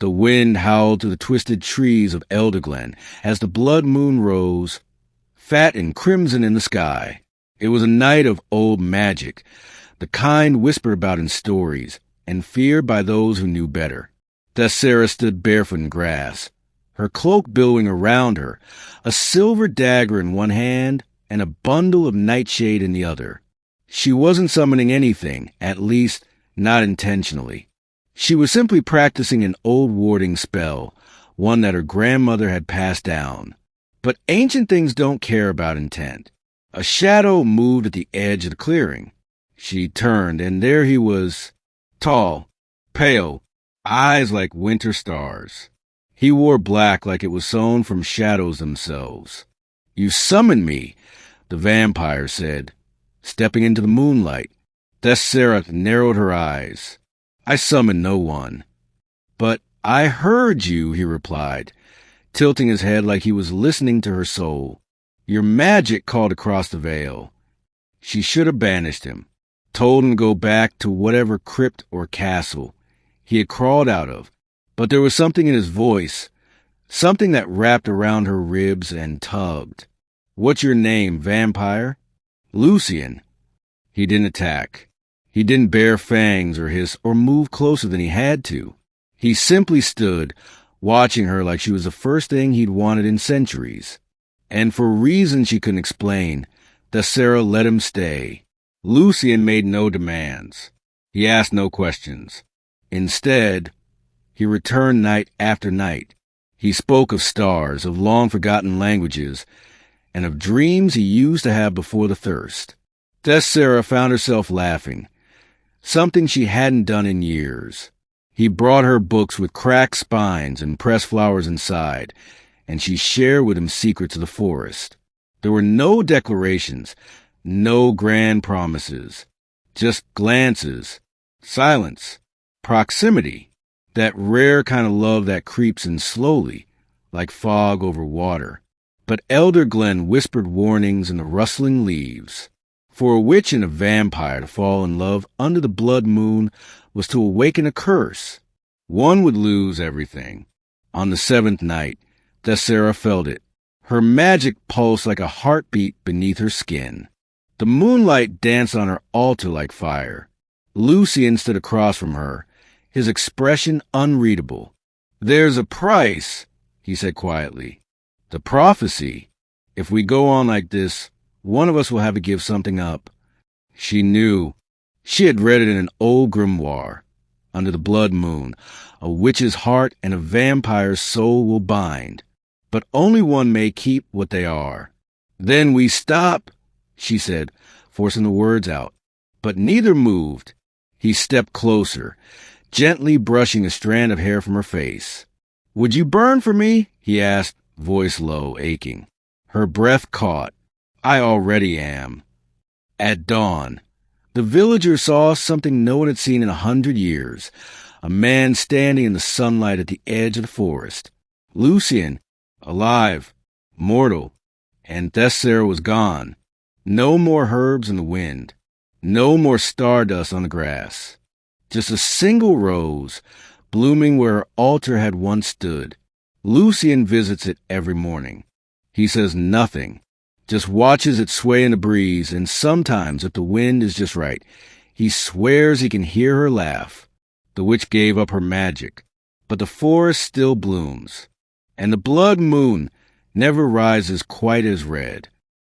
The wind howled through the twisted trees of Elderglen as the blood moon rose, fat and crimson in the sky. It was a night of old magic, the kind whispered about in stories, and feared by those who knew better. Thessara stood barefoot in grass, her cloak billowing around her, a silver dagger in one hand and a bundle of nightshade in the other. She wasn't summoning anything, at least not intentionally. She was simply practicing an old warding spell, one that her grandmother had passed down. But ancient things don't care about intent. A shadow moved at the edge of the clearing. She turned, and there he was, tall, pale, eyes like winter stars. He wore black like it was sewn from shadows themselves. "You summoned me," the vampire said, stepping into the moonlight. Thessara narrowed her eyes. "I summoned no one." "But I heard you," he replied, tilting his head like he was listening to her soul. "Your magic called across the veil." She should have banished him, told him to go back to whatever crypt or castle he had crawled out of, but there was something in his voice, something that wrapped around her ribs and tugged. "What's your name, vampire?" "Lucien." He didn't attack. He didn't bare fangs or hiss or move closer than he had to. He simply stood, watching her like she was the first thing he'd wanted in centuries. And for reasons she couldn't explain, Thessara let him stay. Lucien made no demands. He asked no questions. Instead, he returned night after night. He spoke of stars, of long-forgotten languages, and of dreams he used to have before the thirst. Thessara found herself laughing, something she hadn't done in years. He brought her books with cracked spines and pressed flowers inside, and she shared with him secrets of the forest. There were no declarations, no grand promises, just glances, silence, proximity, that rare kind of love that creeps in slowly, like fog over water. But Elderglen whispered warnings in the rustling leaves. For a witch and a vampire to fall in love under the blood moon was to awaken a curse. One would lose everything. On the seventh night, Thessara felt it. Her magic pulsed like a heartbeat beneath her skin. The moonlight danced on her altar like fire. Lucien stood across from her, his expression unreadable. "There's a price," he said quietly. "The prophecy. If we go on like this, one of us will have to give something up." She knew. She had read it in an old grimoire. Under the blood moon, a witch's heart and a vampire's soul will bind, but only one may keep what they are. "Then we stop," she said, forcing the words out. But neither moved. He stepped closer, gently brushing a strand of hair from her face. "Would you burn for me?" he asked, voice low, aching. Her breath caught. "I already am." At dawn, the villagers saw something no one had seen in 100 years, a man standing in the sunlight at the edge of the forest. Lucien, alive, mortal, and Thessara was gone. No more herbs in the wind, no more stardust on the grass. Just a single rose, blooming where her altar had once stood. Lucien visits it every morning. He says nothing, just watches it sway in the breeze, and sometimes, if the wind is just right, he swears he can hear her laugh. The witch gave up her magic, but the forest still blooms, and the blood moon never rises quite as red.